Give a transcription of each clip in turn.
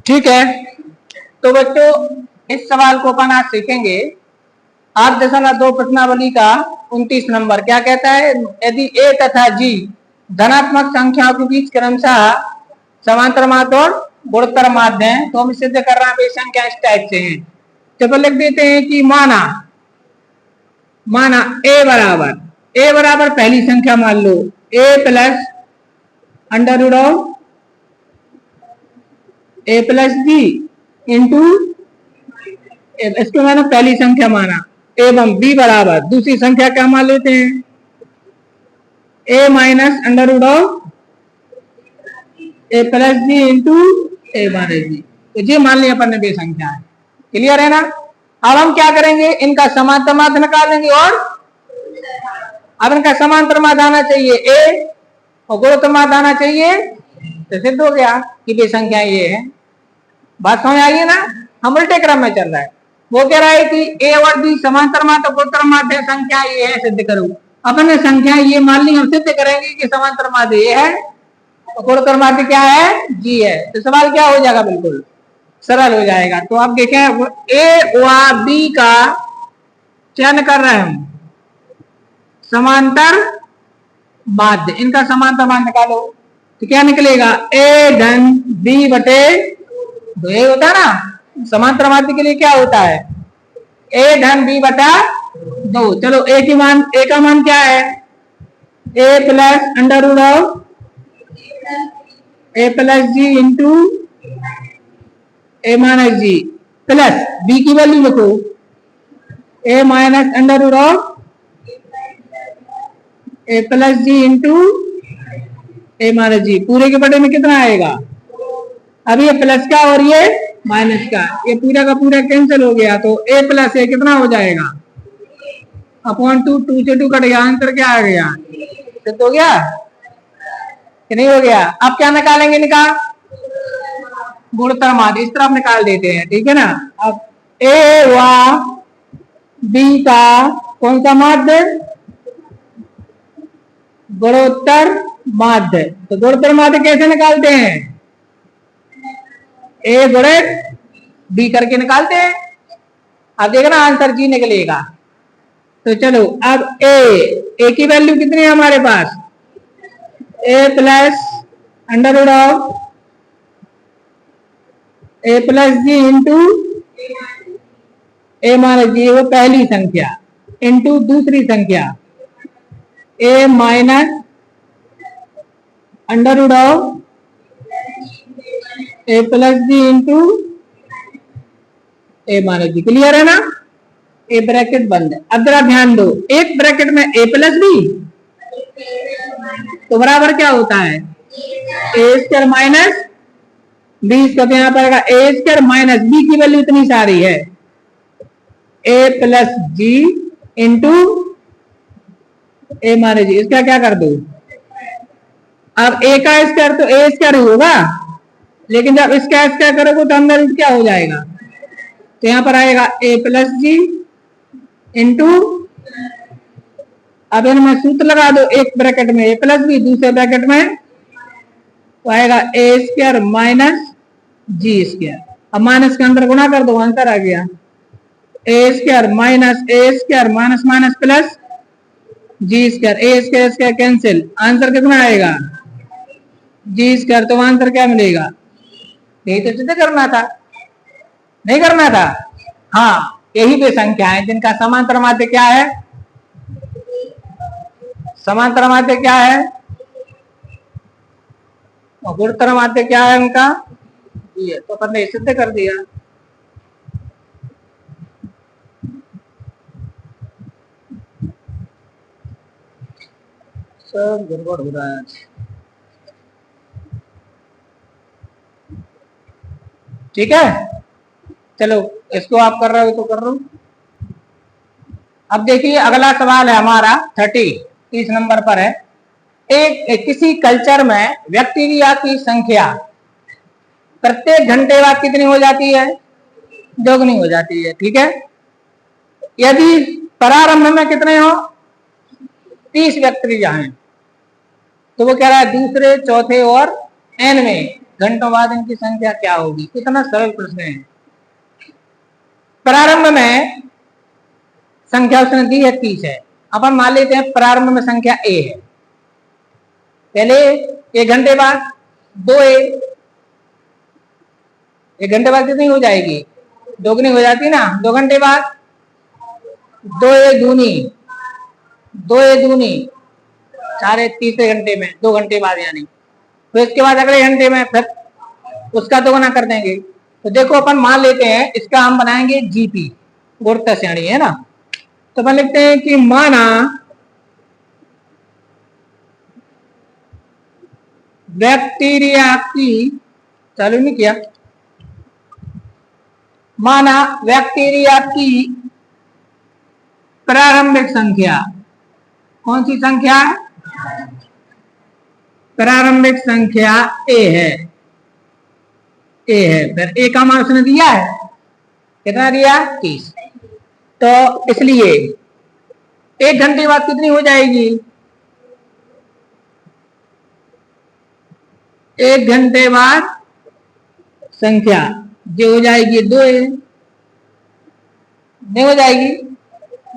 ठीक है, तो बच्चों इस सवाल को अपन आज सीखेंगे। 8.2 प्रश्नावली का 29 नंबर क्या कहता है? यदि ए तथा जी धनात्मक संख्याओं के बीच क्रमशः समांतर माध्य और गुणोत्तर माध्य है, तो हम सिद्ध कर रहे हैं संख्या इस टाइप से है। तो लिख देते हैं कि माना ए बराबर पहली संख्या मान लो A plus under root of A plus B into, इसको मैंने पहली संख्या माना, एवं बी बराबर दूसरी संख्या क्या मान लेते हैं A minus under root of A plus B into A minus B. तो ये मान लिया अपन ने बे संख्या है। क्लियर है ना? अब हम क्या करेंगे, इनका समांतर माध्य निकालेंगे और अब इनका समांतर माध्य आना चाहिए ए और गुणोत्तर माध्य आना चाहिए, तो सिद्ध हो गया कि बे संख्या ये है। बात समझ आई है ना? हम उल्टे क्रम में चल रहा है। वो कह रहा है कि ए और बी समांतर माध्य गुणोत्तर माध्य संख्या ये है, सिद्ध करो। अपन ने संख्या ये मान ली, हम सिद्ध करेंगे कि समांतर माध्य ये है और गुणोत्तर माध्य क्या है? जी है। तो सवाल क्या हो जाएगा? बिल्कुल सरल हो जाएगा। तो आप देखें ए व बी का चयन कर रहे हैं हम, समांतर माध्य, इनका समांतर माध्य निकालो। तो क्या निकलेगा? ए धन बी बटे दो। ये होता है ना समांतर माध्य के लिए क्या होता है? ए धन बी बटा दो। चलो ए की मान, ए का मान क्या है? A plus under root of A plus G into A minus G, plus B की वैल्यू लिखो A minus under root of A plus G into A minus G. पूरे के बटे में कितना आएगा? अब ये प्लस का और ये माइनस का, ये पूरा का पूरा कैंसिल हो गया, तो ए प्लस ए कितना हो जाएगा? अपॉन 2, 2 से 2 कट गया, आंसर क्या आ गया? सिद्ध हो गया कि नहीं हो गया? अब क्या निकालेंगे इनका? गुणोत्तर माध्य इस तरफ निकाल देते हैं, ठीक है ना। अब ए व बी का कौन सा माध्य? गुणोत्तर माध्य। तो गुणोत्तर माध्य कैसे निकालते हैं? ए गुणित बी करके निकालते हैं। अब देखना आंसर जी निकलेगा। तो चलो अब ए की वैल्यू कितनी है हमारे पास? A plus under root of A plus G into A minus G, वो पहली संख्या, इंटू दूसरी संख्या A minus under root of A plus G into A minus G. Clear है ना? ए ब्रैकेट बंद है। अब जरा ध्यान दो, एक ब्रैकेट में ए प्लस बी तो बराबर क्या होता है? ए स्क्वायर माइनस बी स्क्वायर। यहाँ पर ए स्क्वायर माइनस बी की वैल्यू इतनी सारी है A plus G into A minus जी। इसका क्या कर दो? अब ए का स्क्वायर तो ए स्क्वायर होगा, लेकिन जब इसका स्क्वायर करोगे तो अंदर क्या हो जाएगा? तो यहाँ पर आएगा ए प्लस जी इंटू, अब इनमें सूत्र लगा दो, एक ब्रैकेट में ए प्लस बी, दूसरे ब्रैकेट में तो आएगा ए स्क्वायर माइनस जी स्क्वायर। अब माइनस के अंदर गुणा कर दो, आंसर आ गया ए स्क्वायर माइनस माइनस प्लस जी स्क्वायर। ए स्क्वायर स्क्वायर कैंसिल, आंसर कितना आएगा? जी स्क्वायर। तो आंसर क्या मिलेगा? यही तो सिद्ध करना था, नहीं करना था? हाँ, यही वे संख्या है जिनका समांतर माध्य क्या है? समांतर माध्य क्या है और गुणोत्तर माध्य क्या है उनका? ये तो अपन ने सिद्ध कर दिया। सब गड़बड़ हो रहा है। ठीक है, चलो इसको आप कर रहे हो तो कर लो। अब देखिए अगला सवाल है हमारा 30 नंबर पर है। एक किसी कल्चर में बैक्टीरिया की संख्या प्रत्येक घंटे बाद कितनी हो जाती है? दोगुनी हो जाती है। ठीक है, यदि प्रारंभ में कितने हो? 30 बैक्टीरिया हैं, तो वो कह रहा है दूसरे, चौथे और एन में घंटों बाद इनकी संख्या क्या होगी। कितना सरल प्रश्न है। प्रारंभ में संख्या उसने दी है 30 है। अपन मान लेते हैं प्रारंभ में संख्या ए है। पहले 1 घंटे बाद 2a, 1 घंटे बाद कितनी हो जाएगी, दोगुनी हो जाती ना। 2 घंटे बाद 2a दूनी, 2a दूनी 4, तीसरे घंटे में 2 घंटे बाद यानी। तो इसके बाद अगले घंटे में फिर उसका दोगुना कर देंगे। तो देखो अपन मान लेते हैं इसका हम बनाएंगे जीपी, गुणोत्तर श्रेणी है ना। तो अपन लिखते हैं कि माना बैक्टीरिया की, चालू नहीं किया, माना बैक्टीरिया की प्रारंभिक संख्या, कौन सी संख्या, प्रारंभिक संख्या ए है, ए है। फिर ए का मान उसने दिया है, कितना दिया, 30। तो इसलिए 1 घंटे बाद कितनी हो जाएगी, 1 घंटे बाद संख्या जो हो जाएगी 2 है। नहीं हो जाएगी,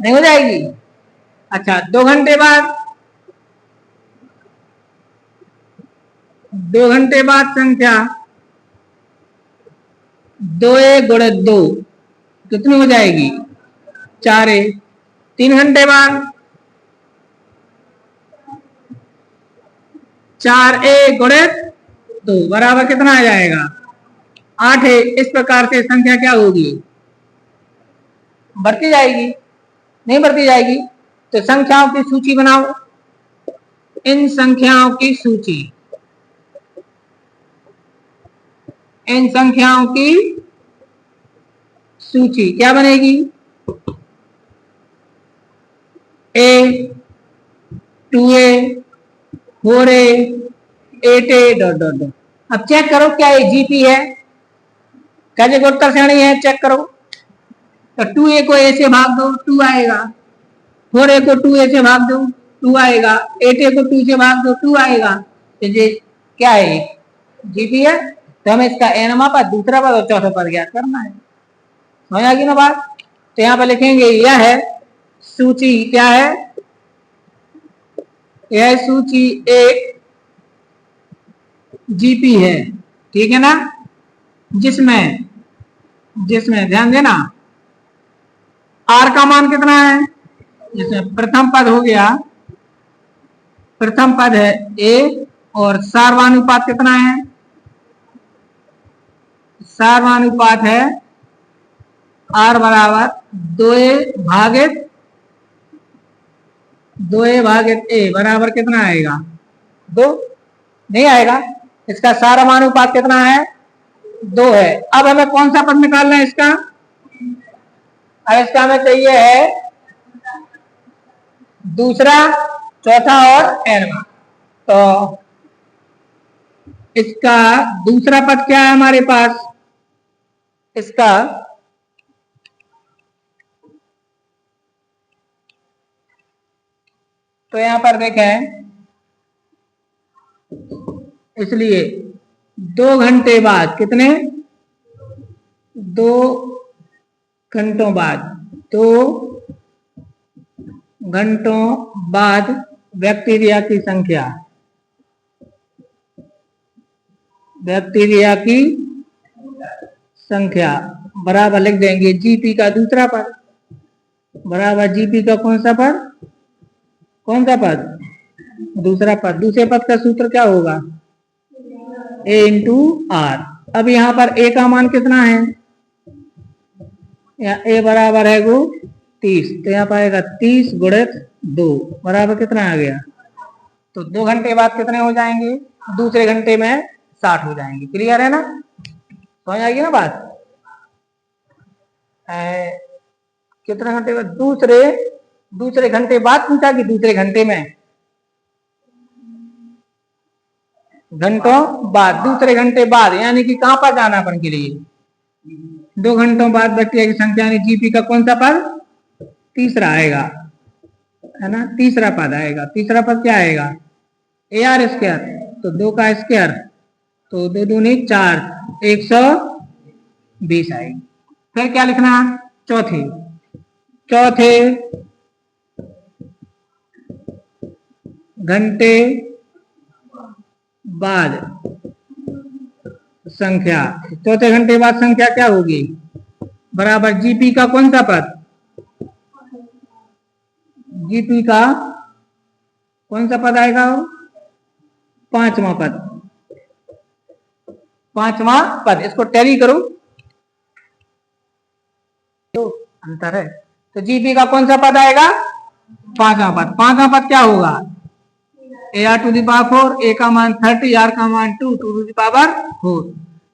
नहीं हो जाएगी। अच्छा 2 घंटे बाद, 2 घंटे बाद संख्या 2a गुणे 2 कितनी हो जाएगी, 4a। 3 घंटे बाद 4a गुणे 2 बराबर कितना आ जाएगा, 8 है। इस प्रकार से संख्या क्या होगी, बढ़ती जाएगी, नहीं बढ़ती जाएगी। तो संख्याओं की सूची बनाओ, इन संख्याओं की सूची, इन संख्याओं की सूची क्या बनेगी, a, 2a, 4a, 8a dot dot dot. अब चेक करो क्या ये जीपी है, क्या ये गुणोत्तर श्रेणी है, चेक करो। तो 2a को a से भाग दो 2 आएगा, 4a को 2a से भाग दो 2 आएगा, 8a को 2 से भाग दो 2 आएगा। तो ये क्या है, जीपी है। तो हमें इसका एनवा पद, दूसरा पद और चौथा पद ज्ञात करना है। समझ आ गई ना बात। तो यहाँ पर लिखेंगे यह है सूची, क्या है, यह सूची एक जीपी है, ठीक है ना। जिसमें जिसमें ध्यान देना आर का मान कितना है, जिसमें प्रथम पद हो गया, प्रथम पद है ए और सार्वानुपात कितना है, सार्वानुपात है आर बराबर 2a भागित ए बराबर कितना आएगा, 2 नहीं आएगा। इसका सार्वनुपात कितना है, 2 है। अब हमें कौन सा पद निकालना है इसका, अब इसका हमें चाहिए है दूसरा, चौथा और एनवा। तो इसका दूसरा पद क्या है हमारे पास, इसका तो यहां पर देखें, इसलिए 2 घंटे बाद कितने, 2 घंटों बाद, 2 घंटों बाद बैक्टीरिया की संख्या, बैक्टीरिया की संख्या बराबर लिख देंगे जीपी का दूसरा पद, बराबर जीपी का कौन सा पद, कौन सा पद, दूसरा पद। दूसरे पद का सूत्र क्या होगा, a इंटू आर। अब यहां पर a का मान कितना है, या a बराबर है वो 30। तो यहाँ पर आएगा 30 गुणित 2 बराबर कितना आ गया, तो 2 घंटे बाद कितने हो जाएंगे, दूसरे घंटे में 60 हो जाएंगे। क्लियर है ना, समझ आएगी ना बात। कितने घंटे बाद, दूसरे घंटे बाद पूछा कि दूसरे घंटे में, घंटों बाद, दूसरे घंटे बाद, यानी कि कहां पर जाना अपन के लिए, 2 घंटों बाद बैक्टीरिया की संख्या, यानी जीपी का कौन सा पद, तीसरा आएगा, है ना, तीसरा पद आएगा। तीसरा पद क्या आएगा, AR स्क्वायर, तो 2 का स्क्वायर तो 2 दूनी 4, 120 आएगी। फिर क्या लिखना, चौथे घंटे बाद संख्या, चौथे घंटे बाद संख्या क्या होगी, बराबर जीपी का कौन सा पद, जीपी का कौन सा पद आएगा, पांचवा पद। इसको टैली करो तो अंतर है। तो जीपी का कौन सा पद आएगा, पांचवा पद क्या होगा, A R to the power 4, A का मान 30, आर का मान 2, 2 टू दी पावर 4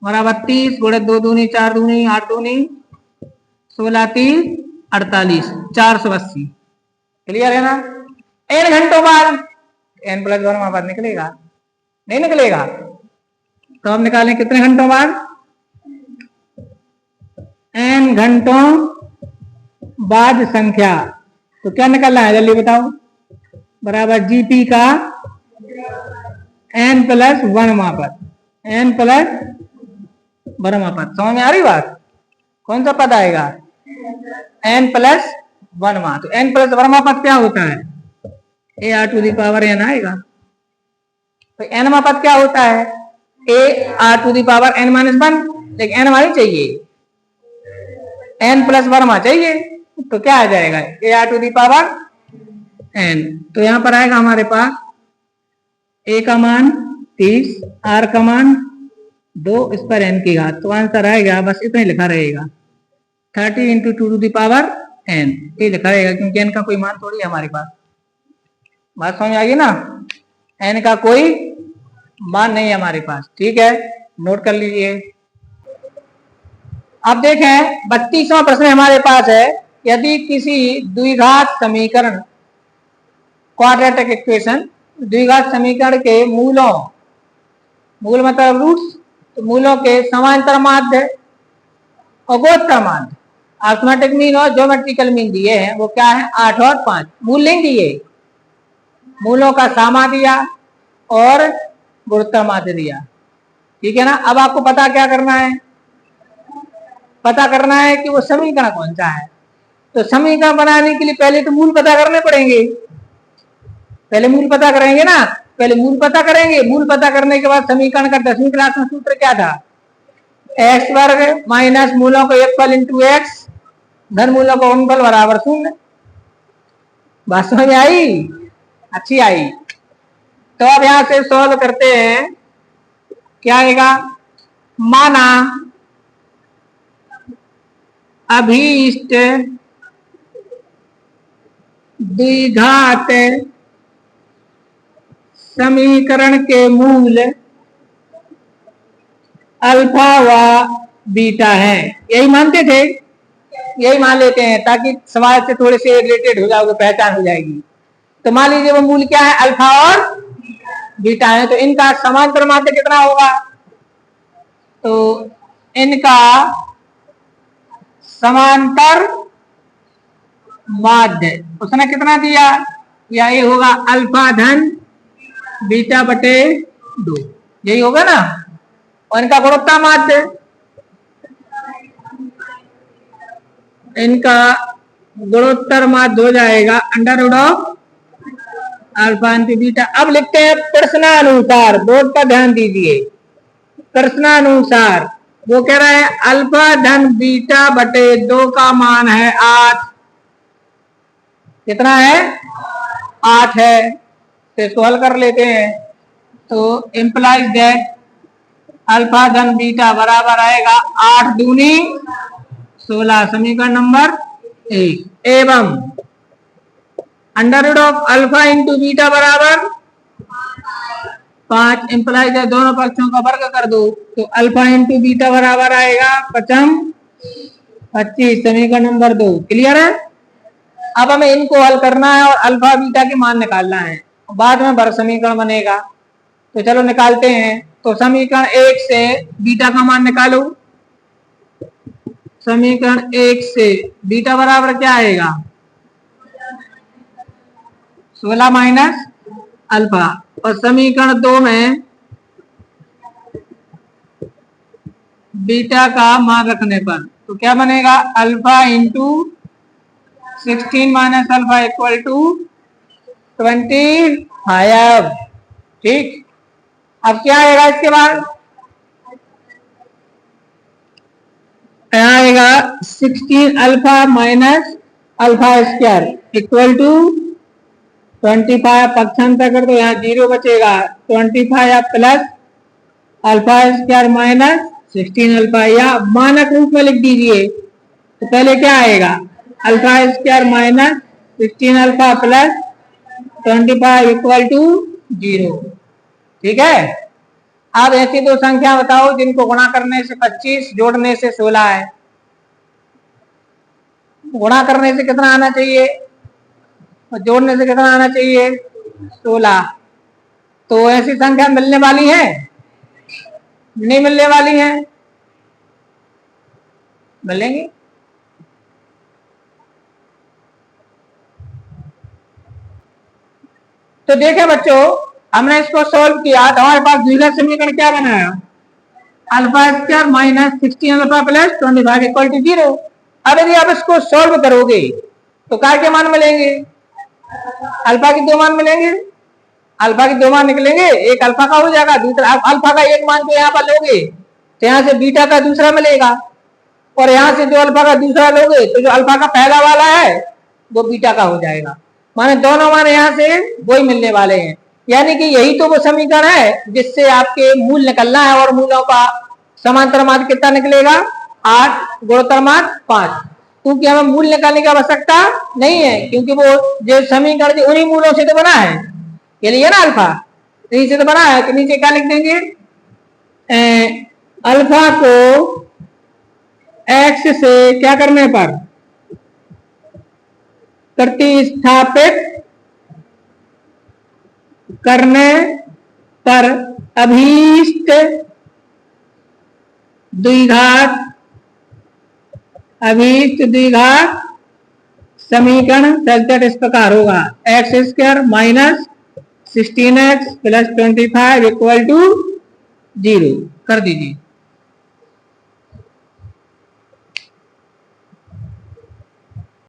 बराबर 30 गुणे 2 दूनी 4 दूनी 8 दूनी 16 3 48 480। क्लियर है ना। एन घंटों बाद एन प्लस 1 वहां पर निकलेगा, नहीं निकलेगा, तो हम निकालें कितने घंटों बाद, एन घंटों बाद संख्या। तो क्या निकलना है जल्दी बताओ, बराबर जीपी का एन प्लस 1 पद, एन प्लस 1 पद। समझ में आ रही बात, कौन सा पद आएगा, एन प्लस 1। तो एन प्लस 1 पद क्या होता है, A R to the power N आएगा। तो एन पद क्या होता है, A R to the power N minus 1, लेकिन एन हमारी चाहिए, एन प्लस 1 चाहिए, तो क्या आ जाएगा, A R to the power N. तो यहां पर आएगा हमारे पास ए का मान 30, आर का मान 2, इस पर एन की घात। तो आंसर आएगा, बस इतना ही लिखा रहेगा, 30 into 2 to the power N, ये लिखा रहेगा, क्योंकि एन का कोई मान थोड़ी है हमारे पास। बात समझ आ गई ना, एन का कोई मान नहीं है हमारे पास। ठीक है, नोट कर लीजिए। अब देखें 32वां प्रश्न हमारे पास है, यदि किसी द्विघात समीकरण, क्वाड्रेटिक इक्वेशन, द्विघात समीकरण के मूलों, मूल मतलब रूट्स, तो मूलों के समांतर माध्य और गोचर माध्य, अर्थमेटिक मीन और ज्योमेट्रिकल मीन दिए हैं, वो क्या है 8 और 5। मूल नहीं दिए, मूलों का सामा दिया और गुरुत्व माध्य दिया। ठीक है ना। अब आपको पता क्या करना है, पता करना है कि वो समीकरण कौन सा है। तो समीकरण बनाने के लिए पहले तो मूल पता करने पड़ेंगे, पहले मूल पता करेंगे ना, पहले मूल पता करेंगे, मूल पता करने के बाद समीकरण का 10वीं क्लास में सूत्र क्या था, एक्स वर्ग माइनस मूलों को योगफल इंटू एक्स धन मूलों को गुणनफल बराबर 0। बात समझ में आई, अच्छी आई। तो अब यहां से सॉल्व करते हैं, क्या आएगा, माना अभीष्ट द्विघात समीकरण के मूल अल्फा व बीटा है। यही मानते थे, यही मान लेते हैं, ताकि समाज से थोड़े से रिलेटेड हो जाओगे, पहचान हो जाएगी। तो मान लीजिए वो मूल क्या है, अल्फा और बीटा है, तो इनका समांतर माध्य कितना होगा, तो इनका समांतर माध्य उसने कितना दिया, या ये होगा अल्फा धन बीटा बटे 2, यही होगा ना। और इनका गुणोत्तर माध्य, इनका गुणोत्तर माध्य हो जाएगा under root of alpha into beta. अब लिखते हैं प्रश्नानुसार, बोर्ड का ध्यान दीजिए, प्रश्नानुसार वो कह रहा है अल्फा धन बीटा बटे 2 का मान है 8, कितना है 8 है। तो इसको हल कर लेते हैं, तो इंप्लाइज दैट अल्फा धन बीटा बराबर आएगा 8 दूनी 16, समीकरण नंबर 1। एवं under root of alpha into beta बराबर 5, इंप्लाइज है दोनों पक्षों का वर्ग कर दो, तो अल्फा इंटू बीटा बराबर आएगा 5 25, समीकरण नंबर 2। क्लियर है। अब हमें इनको हल करना है और अल्फा बीटा के मान निकालना है, बाद में वर्ग समीकरण बनेगा। तो चलो निकालते हैं। तो समीकरण 1 से बीटा का मान निकालो, समीकरण 1 से बीटा बराबर क्या आएगा 16 माइनस अल्फा, और समीकरण 2 में बीटा का मान रखने पर। तो क्या बनेगा, alpha into 16 minus alpha equal to 25। ठीक, अब क्या आएगा इसके बाद, यहाँ आएगा 16 alpha minus alpha square equal to 25। पक्षांतर कर दो, यहाँ 0 बचेगा। 25 plus alpha square minus 16 alpha, या मानक रूप में लिख दीजिए। तो पहले क्या आएगा, alpha square minus 16 alpha plus 25 equal to 0। ठीक है, अब ऐसी दो संख्या बताओ जिनको गुणा करने से 25, जोड़ने से 16 है। गुणा करने से कितना आना चाहिए और जोड़ने से कितना आना चाहिए, 16। तो ऐसी संख्या मिलने वाली है, नहीं मिलने वाली है, मिलेंगी। तो देखें बच्चों, हमने इसको सॉल्व किया तो हमारे पास द्विघात समीकरण क्या बनाया, alpha square minus 16 alpha plus 25 equal to 0। अब यदि आप इसको सॉल्व करोगे तो क्या के मान मिलेंगे, अल्फा के 2 मान मिलेंगे। अल्फा के 2 मान निकलेंगे, एक अल्फा का हो जाएगा, दूसरा अल्फा का एक मान को यहाँ पर लोगे तो यहाँ से बीटा का दूसरा मिलेगा, और यहाँ से जो अल्फा का दूसरा लोगे तो जो अल्फा का पहला वाला है वो बीटा का हो जाएगा। माने दोनों मान यहाँ से वही मिलने वाले हैं। यानी कि यही तो वो समीकरण है जिससे आपके मूल निकलना है, और मूलों का समांतर मान कितना निकलेगा, 8 गुणोत्तर मान 5। क्योंकि हमें मूल निकालने की आवश्यकता नहीं है, क्योंकि वो जो समीकरण उन्हीं मूलों से तो बना है, ये लिए ना अल्फा इन्हीं से तो बना है। तो नीचे क्या लिख देंगे, अल्फा को एक्स से क्या करने पर, प्रतिस्थापित करने पर अभीष्ट द्विघात समीकरण सचराचर इस प्रकार होगा, X square minus 16x plus 25 equal to 0 कर दीजिए।